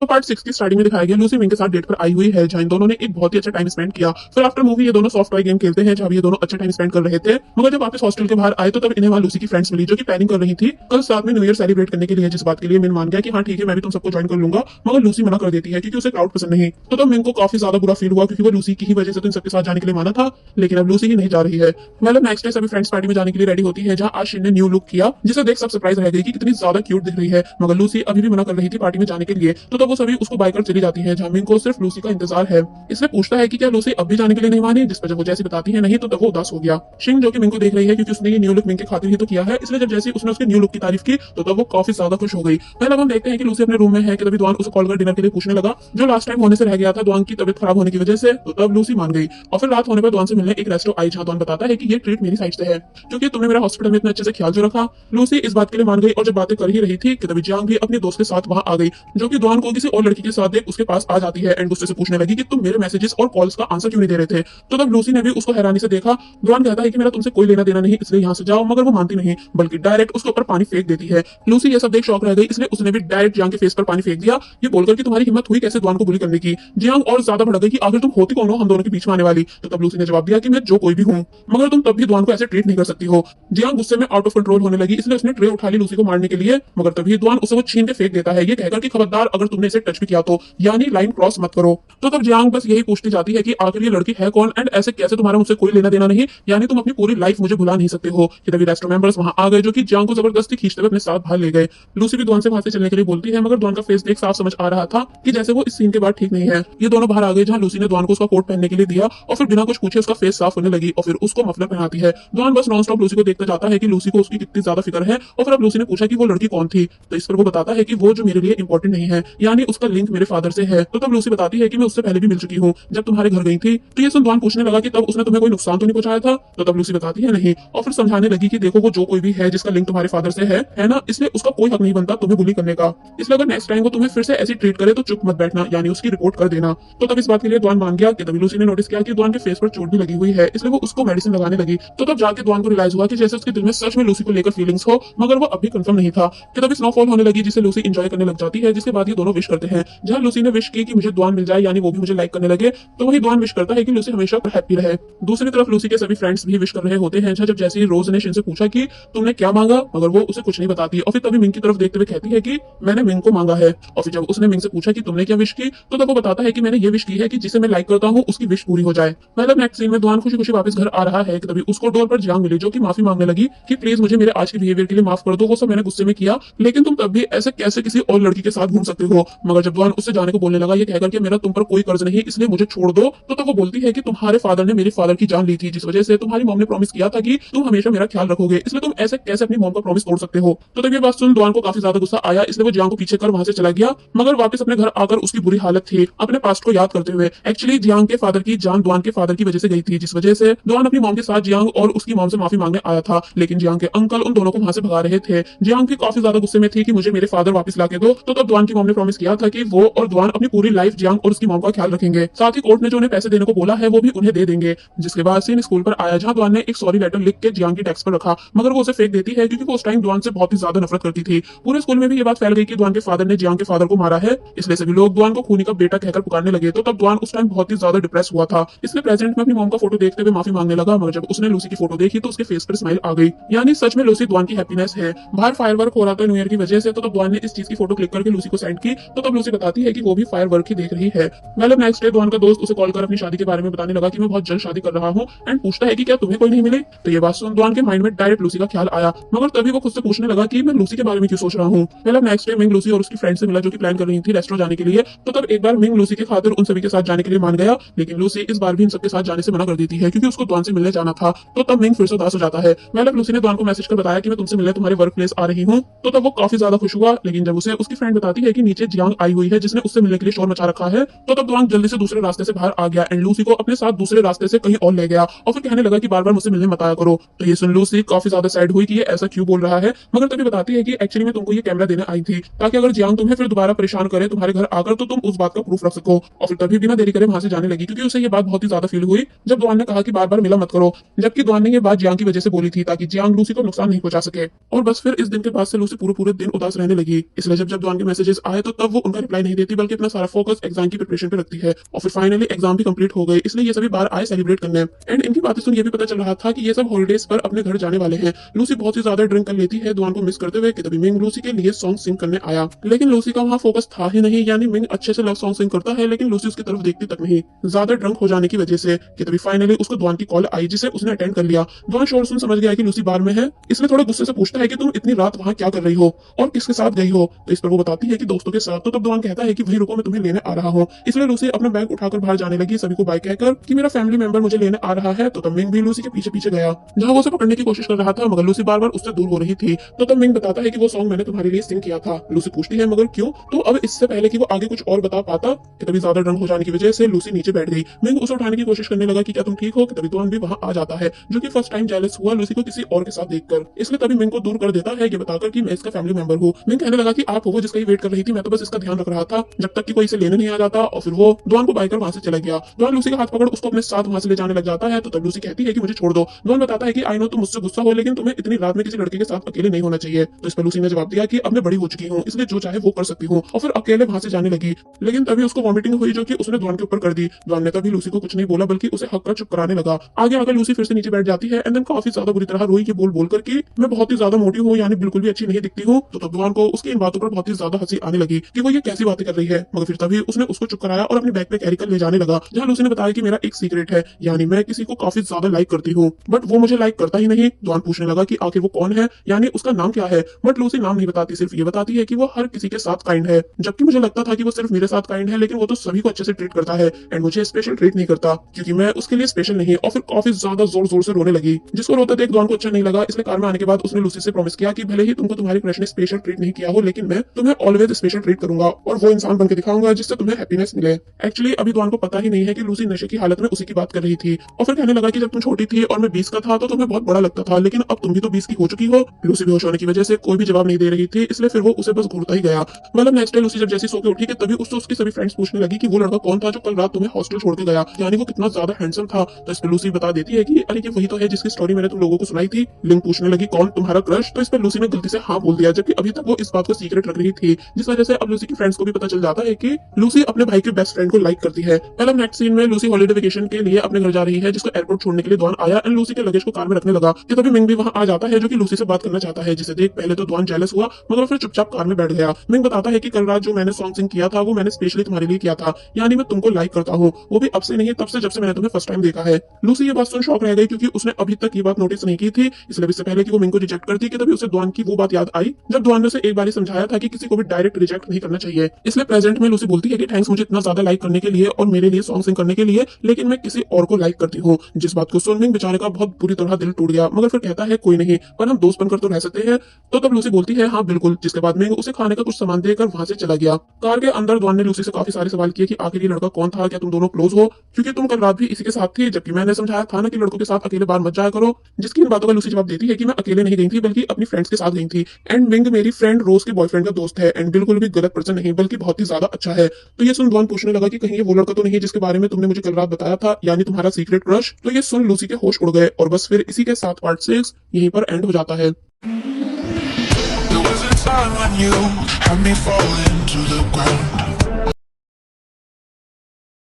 तो पार्ट 6 की स्टार्टिंग में दिखाया गया लूसी विंग के साथ डेट पर आई हुई है, जहां इन दोनों ने एक बहुत ही अच्छा टाइम स्पेंड किया। फिर आफ्टर मूवी ये दोनों सॉफ्ट टॉय गेम खेलते हैं, जहां भी ये दोनों अच्छा टाइम स्पेंड कर रहे थे। मगर जब वापस हॉस्टल के बाहर आए तो तब इन्हें वहां लूसी की फ्रेंड्स मिली, जो कि प्लानिंग कर रही थी कल साथ में न्यू ईयर सेलिब्रेट करने के लिए। जिस बात के लिए मिन मान गया कि हाँ ठीक है, मैं भी तुम सबको ज्वाइन कर लूंगा। मगर लूसी मना कर देती है क्योंकि उसे क्राउड पसंद नहीं। तो तब मिन को काफी ज्यादा बुरा फील हुआ, क्योंकि वो लूसी की ही वजह से तो इन सबके साथ जाने के लिए माना था, लेकिन अब लूसी ही नहीं जा रही है। मतलब नेक्स्ट डे सभी फ्रेंड्स पार्टी में जाने के लिए रेडी होती है, जहां आज शिन ने न्यू लुक किया, जिसे देख सब सरप्राइज रह गई कि कितनी ज्यादा क्यूट दिख रही है। मगर लूसी अभी भी मना कर रही थी पार्टी में जाने के लिए। तो तब वो सभी उसको बाय कर चली जाती है, जहां मिन को सिर्फ लूसी का इंतजार है। इसलिए पूछता है कि क्या लूसी अब भी जाने के लिए नहीं मानी, जिस पर जब वो जैसी बताती है नहीं, तो तब वो उदास हो गया। शिंग जो कि मिंग को देख रही है क्योंकि उसने ये न्यू लुक मिंग के खातिर ही तो किया है, इसलिए जब जैसे उसने उसके न्यू लुक की तारीफ की तो तब वो काफी ज्यादा खुश हो गई। पहले अब हम देखते हैं कि लूसी अपने रूम में है कि तभी द्वान उसे कॉल कर डिनर के लिए पूछने लगा, जो लास्ट टाइम होने से रह गया था द्वान की तबियत खराब होने की वजह से। तो तब लूसी मान गई और फिर रात होने पर द्वान से मिलने एक रेस्टो आई, जहां द्वान बताता है कि ये ट्रीट मेरी साइड से है, क्योंकि तुमने मेरा हॉस्पिटल में इतना अच्छे से ख्याल जो रखा। लूसी इस बात के लिए मान गई और जब बातें कर ही रही थी कि तभी जियांग भी अपने दोस्त के साथ वहां आ गई, जो कि द्वान को किसी और लड़की के साथ देख उसके पास आ जाती है एंड गुस्से से पूछने लगी कि तुम मेरे मैसेजेस और कॉल्स का आंसर क्यों नहीं दे रहे थे। तो तब लूसी ने भी उसको हैरानी से देखा। द्वान कहता है कि मेरा तुमसे कोई लेना देना नहीं, इसलिए यहाँ से जाओ। मगर वो मानती नहीं, बल्कि डायरेक्ट उसके ऊपर पानी फेंक देती है। लूसी ये सब देख शॉक रह गई, इसलिए उसने भी डायरेक्ट जियांग के फेस पर पानी फेंक दिया, ये बोलकर कि तुम्हारी हिम्मत हुई कैसे द्वान को बुली करने की। जियांग और ज्यादा भड़क गई कि आखिर तुम होती कौन हो हम दोनों के बीच में आने वाली। तो तब लूसी ने जवाब दिया कि मैं जो कोई भी हूँ, मगर तुम तब भी द्वान को ऐसे ट्रीट नहीं कर सकती हो। जियांग गुस्से में आउट ऑफ कंट्रोल होने लगी, इसलिए उसने ट्रे उठा ली लूसी को मारने के लिए। मगर तभी द्वान उसे वो छीन के फेंक देता है, ये कहकर कि खबरदार अगर तुमने इसे टच भी किया तो, यानी लाइन क्रॉस मत करो। तो तब जियांग बस यही पूछती जाती है कि आखिर ये लड़की है कौन एंड ऐसे कैसे तुम्हारा मुझसे कोई लेना देना नहीं, यानी तुम अपनी पूरी लाइफ मुझे भुला नहीं सकते हो। कि तभी रेस्टो मेंबर्स वहां आ गए, जो कि जियांग को जबरदस्ती खींचते हुए अपने साथ बाहर ले गए। लूसी भी द्वान से वहां से चलने के लिए बोलती है, मगर द्वान का फेस देख साफ समझ आ रहा था कि जैसे वो इस सीन के बाद ठीक नहीं है। ये दोनों बाहर आ गए, जहां लूसी ने द्वान को उसका कोट पहनने के लिए दिया और फिर बिना कुछ पूछे उसका फेस साफ होने लगी और फिर उसको मफलर पहनाती है। द्वान बस नॉन स्टॉप लूसी को देखता जाता है कि लूसी को उसकी कितनी ज्यादा फिक्र है। और फिर अब लूसी ने पूछा कि वो लड़की कौन थी, तो इस पर वो बताता है कि वो जो मेरे लिए इंपॉर्टेंट नहीं है, यानी उसका लिंक मेरे फादर से है। तो तब लूसी बताती है कि मैं उससे पहले भी मिल चुकी हूँ जब तुम्हारे घर गई थी। तो ये सुन द्वान पूछने लगा कि तब उसने तुम्हें कोई नुकसान तो नहीं पहुंचाया था। तो तब लूसी बताती है नहीं, और फिर समझाने लगी कि देखो वो जो कोई भी है जिसका लिंक तुम्हारे फादर से है ना, इसलिए उसका कोई हक नहीं बनता तुम्हें बुली करने का। इसलिए अगर नेक्स्ट टाइम वो तुम्हें फिर से ऐसी ट्रीट करे तो चुप मत बैठना, यानी उसकी रिपोर्ट कर देना। तो तब इस बात के लिए द्वान मान गया कि तभी लूसी ने नोटिस किया कि द्वान के फेस पर चोट भी लगी हुई है, इसलिए वो उसको मेडिसिन लगाने लगी। तो तब जाके द्वान को रियलाइज हुआ कि जैसे उसके दिल में सच में लूसी को लेकर फीलिंग्स हो, मगर वो अभी कंफर्म नहीं था। कि तभी स्नोफॉल होने लगी, जिसे लूसी एंजॉय करने लग जाती है, जिसके बाद ये दोनों विश करते हैं। जहां लूसी ने विश की कि मुझे द्वान मिल जाए, यानी वो भी मुझे लाइक करने लगे, तो वही द्वान विश करता है कि लूसी हमेशा हैप्पी रहे। दूसरी तरफ लूसी के सभी फ्रेंड्स भी विश कर रहे होते हैं, जब जैसे ही रोज ने शिन से पूछा कि तुमने क्या मांगा, मगर वो उसे कुछ नहीं बताती और फिर तभी मिंग की तरफ देखते हुए कहती है कि मैंने मिंग को मांगा है। और फिर जब उसने मिंग से पूछा कि तुमने क्या विश की, तो तब वो बताता है कि मैंने ये विश की है कि जिसे मैं लाइक करता हूँ उसकी विश पूरी हो जाए। मतलब नेक्स्ट सीन में द्वान खुशी खुशी वापस घर आ रहा है कि तभी उसको डोर पर जियांग मिली, जो कि माफी मांगने लगी कि प्लीज मुझे मेरे आज के बिहेवियर के लिए माफ कर दो, वो सब मैंने गुस्से में किया, लेकिन तुम तब भी ऐसे कैसे किसी और लड़की के साथ घूम सकते हो। मगर जब द्वान उससे जाने को बोलने लगा, ये कहकर कि मेरा तुम पर कोई कर्ज नहीं, इसलिए मुझे छोड़ दो, तो तब वो बोलती है कि तुम्हारे फादर ने मेरे फादर की जान ली थी, जिस वजह से तुम्हारी मॉम ने प्रॉमिस किया था कि तुम हमेशा मेरा ख्याल रखोगे, इसलिए तुम ऐसे कैसे अपनी मॉम का प्रॉमिस तोड़ सकते हो। तो तब ये बात सुन द्वान को काफी ज्यादा गुस्सा आया, इसलिए वो जियांग को पीछे कर वहां से चला गया। मगर वापस अपने घर आकर उसकी बुरी हालत थी अपने पास्ट को याद करते हुए। एक्चुअली जियांग के फादर की जान द्वान के फादर की वजह से गई थी, जिस वजह से द्वान अपनी मॉम के साथ जियांग और उसकी मॉम से माफी मांगने आया था, लेकिन जियांग के अंकल उन दोनों को वहां से भगा रहे थे। जियांग भी काफी ज्यादा गुस्से में थी कि मुझे मेरे फादर वापस लाके दो। तो तब द्वान की मॉम ने प्रॉमिस किया था कि वो और द्वान अपनी पूरी लाइफ जियांग और उसकी मॉम का ख्याल रखेंगे, साथ ही कोर्ट ने जो उन्हें पैसे देने को बोला है वो भी उन्हें दे देंगे। जिसके बाद सीन स्कूल पर आया, जहां द्वान ने एक सॉरी लेटर लिख के जियांग की डेस्क पर रखा, मगर वो उसे फेंक देती है क्योंकि वो उस टाइम द्वान से बहुत ही ज्यादा नफरत करती थी। पूरे स्कूल में भी ये बात फैल गई कि द्वान के फादर ने जियांग के फादर को मारा है, इसलिए सभी लोग द्वान को खूनी का बेटा कहकर पुकारने लगे। तो तब द्वान उस टाइम बहुत ही ज्यादा डिप्रेस हुआ था, इसलिए प्रेजेंट में अपनी मॉम का फोटो देखते हुए माफी मांगने लगा। मगर जब उसने लूसी की फोटो देखी तो उसके फेस पर स्माइल आ गई, यानी सच में लूसी द्वान की हैप्पीनेस है। बाहर फायरवर्क हो रहा था न्यू ईयर की वजह से, तो तब द्वान ने इस चीज की फोटो क्लिक करके लूसी को सेंड की। तो तब लूसी बताती है कि वो भी फायरवर्क ही देख रही है। मतलब नेक्स्ट डे द्वान का दोस्त उसे कॉल कर अपनी शादी के बारे में बताने लगा कि मैं बहुत जल्द शादी कर रहा हूँ एंड पूछता है कि क्या तुम्हें कोई नहीं मिले। तो ये बात सुन द्वान के माइंड में डायरेक्ट लूसी का ख्याल आया, मगर तभी वो खुद से पूछने लगा कि मैं लूसी के बारे में क्यों सोच रहा हूँ। मतलब नेक्स्ट डे मिंग लूसी और उसकी फ्रेंड से मिला, जो कि प्लान कर रही थी रेस्टोरेंट जाने के लिए। तो तब एक बार मिंग लूसी के खातिर उन सभी के साथ जाने के लिए मान गया, लेकिन लूसी इस बार भी इन सबके साथ जाने से मना कर देती है क्योंकि उसको द्वान से मिलने जाना था। तो तब मिंग फिर से उदास हो जाता है। मतलब लूसी ने द्वान को मैसेज कर बताया कि मैं तुमसे मिलने तुम्हारे वर्क प्लेस आ रही हूँ। तो तब वो काफी ज्यादा खुश हुआ, लेकिन जब उसे उसकी फ्रेंड बताती है कि नीचे जियांग आई हुई है जिसने उससे मिलने के लिए शोर मचा रखा है, तो तब द्वान जल्दी से दूसरे रास्ते से बाहर आ गया एंड लूसी को अपने साथ दूसरे रास्ते से कहीं और ले गया और फिर कहने लगा कि बार बार मुझसे मिलने मत आया करो। तो ये सुन लूसी काफी ज्यादा सैड हुई कि ये ऐसा क्यों बोल रहा है, मगर तभी बताती है कि एक्चुअली मैं तुमको ये कैमरा देने आई थी ताकि अगर जियांग तुम्हें फिर दोबारा परेशान करे तुम्हारे घर आकर तो तुम उस बात का प्रूफ रख सको। और फिर तभी बिना देरी करे वहां से जाने लगी, क्योंकि उसे ये बात बहुत ही ज्यादा फील हुई जब द्वान ने कहा कि बार बार मिला मत करो, जबकि द्वान ने ये बात जियांग की वजह से बोली थी ताकि जियांग लूसी को नुकसान नहीं पहुंचा सके। और बस फिर इस दिन के बाद से लूसी पूरे पूरे दिन उदास रहने लगी। इसलिए जब जब द्वान के मैसेजेस आए तो तब तब वो उनका रिप्लाई नहीं देती बल्कि अपना सारा फोकस एग्जाम की प्रिपरेशन पे रखती है। और फिर फाइनली एग्जाम भी कंप्लीट हो गए, इसलिए ये सभी बाहर आए सेलिब्रेट करने। एंड इनकी बातें सुन ये भी पता चल रहा था कि ये सब हॉलिडेज पर अपने घर जाने वाले हैं। लूसी बहुत ही ज्यादा ड्रिंक कर लेती है दुआन को मिस करते हुए कि तभी मिंग लूसी के लिए सॉन्ग सिंग करने आया, लेकिन लूसी का वहाँ फोकस था ही नहीं। यानी मिंग अच्छे से लव सॉन्ग सिंग करता है लेकिन लूसी उसकी तरफ देखती तक नहीं, ज्यादा ड्रंक हो जाने की वजह से। कि तभी फाइनली उसको दुआन की कॉल आई जिसे उसने अटेंड कर लिया। दुआन शोर सुन समझ गया कि लूसी बार में है, इसलिए थोड़ा गुस्से से पूछता है कि तुम इतनी रात वहाँ क्या कर रही हो और किसके साथ गई हो। तो इस पर वो बताती है कि दोस्तों के साथ। तो तब दुआन कहता है कि वहीं रुको, मैं तुम्हें लेने आ रहा हूँ। इसलिए लूसी अपना बैग उठाकर बाहर जाने लगी सभी को बाय कहकर कि मेरा फैमिली मेंबर मुझे लेने आ रहा है। तो तब मिंग भी लूसी के पीछे पीछे गया, जहाँ वो उसे पकड़ने की कोशिश कर रहा था मगर लूसी बार बार उससे दूर हो रही थी। तो तब मिंग बताता है कि वो सॉन्ग मैंने तुम्हारे लिए सिंग किया था। लूसी पूछती है मगर क्यों। तो अब इससे पहले कि वो आगे कुछ और बता पाता कि तभी ज्यादा ड्रंक हो जाने की वजह से लूसी नीचे बैठ गई। मिंग उसे उठाने की कोशिश करने लगा कि क्या तुम ठीक हो। कि तभी दुआन भी वहां आ जाता है जो कि फर्स्ट टाइम जेलस हुआ लूसी को किसी और के साथ देखकर, इसलिए तभी मिंग को दूर कर देता है ये बताकर कि मैं इसका फैमिली मेंबर हूँ। मिंग कहने लगा कि आप हो वो जिसका ही वेट कर रही थी, मैं तो बस इसका ध्यान रख रहा था जब तक कि कोई इसे लेने नहीं आ जाता। और फिर वो दुआन को बाइकर वहां से चला गया। दुआन लूसी का हाथ पकड़ उसको अपने साथ वहां से ले जाने लग जाता है। तो तब लूसी कहती है कि मुझे छोड़ दो। दुआन बताता है कि आई नो तुम मुझसे गुस्सा हो लेकिन तुम्हें इतनी रात में किसी लड़के के साथ अकेले नहीं होना चाहिए। तो इस पर लूसी ने जवाब दिया कि अब मैं बड़ी हो चुकी हूँ इसलिए जो चाहे वो कर सकती हूँ। और फिर अकेले वहां से जाने लगी, लेकिन तभी उसको वॉमिटिंग हुई जो कि उसने दुआन के ऊपर कर दी। दुआन ने तभी लूसी को कुछ नहीं बोला बल्कि उसे हक कर चुप कराने लगा। आगे आकर लूसी फिर से नीचे बैठ जाती है एंड देन काफी ज्यादा बुरी तरह रोई कि बोल बोल कर कि मैं बहुत ही ज्यादा मोटी हूँ यानी बिल्कुल भी अच्छी नहीं दिखती हूँ। तो तब दुआन को उसकी इन बातों पर बहुत ही ज्यादा हंसी आने लगी कि वो ये कैसी बातें कर रही है। मगर फिर तभी उसने उसको चुप कराया और अपने बैग पे कैरी कर ले जाने लगा, जहाँ लूसी ने बताया कि मेरा एक सीक्रेट है, यानी मैं किसी को काफी ज्यादा लाइक करती हूँ बट वो मुझे लाइक करता ही नहीं। दुआन पूछने लगा कि आखिर वो कौन है, यानी उसका नाम क्या है। बट लूसी नाम नहीं बताती, सिर्फ ये बताती है कि वो हर किसी के साथ काइंड है। जबकि मुझे लगता था कि वो सिर्फ मेरे साथ काइंड है, लेकिन वो तो सभी को अच्छे से ट्रीट करता है एंड मुझे स्पेशल ट्रीट नहीं करता क्योंकि मैं उसके लिए स्पेशल नहीं। और फिर काफी ज्यादा जोर जोर से रोने लगी, जिसको रोते देख दुआन को अच्छा नहीं लगा। इसलिए कार में आने के बाद उसने लूसी से प्रॉमिस किया कि भले ही तुमको तुम्हारी क्रश ने स्पेशल ट्रीट नहीं किया हो लेकिन मैं तुम्हें ऑलवेज स्पेशल ट्रीट करूंगा और वो इंसान बनकर दिखाऊंगा जिससे तुम्हें हैप्पीनेस मिले। एक्चुअली अभी दुआन को पता ही नहीं है कि लूसी नशे की हालत में उसी की बात कर रही थी। और फिर कहने लगा कि जब तुम छोटी थी और मैं 20 का था तो तुम्हें बहुत बड़ा लगता था, लेकिन अब तुम भी तो 20 की हो चुकी हो। लूसी बेहोश होने की वजह से कोई भी जवाब नहीं दे रही थी, इसलिए फिर वो उसे बस घूरता ही गया। मतलब नेक्स्ट डे लूसी जब जैसी सो के उठी कि तभी उससे उसकी सभी फ्रेंड्स पूछने लगी कि वो लड़का कौन था जो कल रात तुम्हें हॉस्टल छोड़ के गया, यानी वो कितना ज्यादा हैंडसम था। तो इस पर लूसी बता देती है कि अरे ये वही तो है जिसकी स्टोरी मैंने तुम लोगों को सुनाई थी। लिंक पूछने लगी कौन, तुम्हारा क्रश। तो इस पर लूसी ने गलती से हाँ बोल दिया, जबकि अभी तक वो इस बात को सीक्रेट रख रही थी, जिस वजह से अब लूसी की फ्रेंड्स को भी पता चल जाता है कि लूसी अपने भाई के बेस्ट फ्रेंड को लाइक करती है। पहले नेक्स्ट सीन में लूसी हॉलिडे वेकेशन के लिए अपने घर जा रही है, जिसको एयरपोर्ट छोड़ने के लिए दुआन आया एंड लूसी के लगेज को कार में रखने लगा कि तभी मिंग भी वहां आ जाता है जो कि लूसी से बात करना चाहता है, जिसे देख पहले तो दुआन जेलस हुआ मगर फिर चुपचाप कार में बैठ गया। मिंग बताता है कि कल रात जो मैंने सॉन्ग सिंग किया था वो मैंने स्पेशली तुम्हारे लिए किया था, यानी मैं तुमको लाइक करता हूँ, वो भी अब से नहीं तब से जब से मैंने तुम्हें फर्स्ट टाइम देखा है। लूसी ये बात सुन शॉक रह गई क्योंकि उसने अभी तक ये बात नोटिस नहीं की थी, इसलिए इससे पहले कि वो मिंग को रिजेक्ट करती कि तभी उसे दुआन की वो बात याद आई जब दुआन ने उसे एक बार समझाया था कि किसी को भी डायरेक्ट रिजेक्ट नहीं करना चाहिए। इसलिए प्रेजेंट में लूसी बोलती है कि थैंक्स मुझे इतना ज्यादा लाइक करने के लिए और मेरे लिए सॉन्ग सिंग करने के लिए, लेकिन मैं किसी और को लाइक करती हूँ। जिस बात को सुन मिंग बेचारे का बहुत बुरी तरह दिल टूट गया, मगर फिर कहता है कोई नहीं, पर हम दोस्त बनकर तो रह सकते हैं। तो तब लूसी बोलती है हाँ बिल्कुल, जिसके बाद मिंग उसे खाने का कुछ सामान देकर वहां से चला गया। कार के अंदर दुआन ने लूसी से काफी सारे सवाल किए कि आखिर ये लड़का कौन था, क्या तुम दोनों क्लोज हो, क्योंकि तुम कल रात भी इसी के साथ थी, जबकि मैंने समझाया था ना कि लड़कों के साथ अकेले बाहर मत जाया करो। जिसकी इन बातों का लूसी जवाब देती है कि मैं अकेले नहीं गई थी बल्कि अपनी फ्रेंड्स के साथ गई थी एंड मिंग मेरी फ्रेंड रोज के बॉयफ्रेंड का दोस्त है एंड बिल्कुल भी गलत पर्सन नहीं बल्कि बहुत ही ज्यादा अच्छा है। तो ये सुन दुआन पूछने लगा कि कहीं ये वो लड़का तो नहीं है जिसके बारे में तुमने मुझे कल रात बताया था, यानी तुम्हारा सीक्रेट क्रश। तो ये सुन लूसी के होश उड़ गए और बस फिर इसी के साथ पार्ट 6 यहीं पर एंड हो जाता है। There was a time when you had me falling to the ground.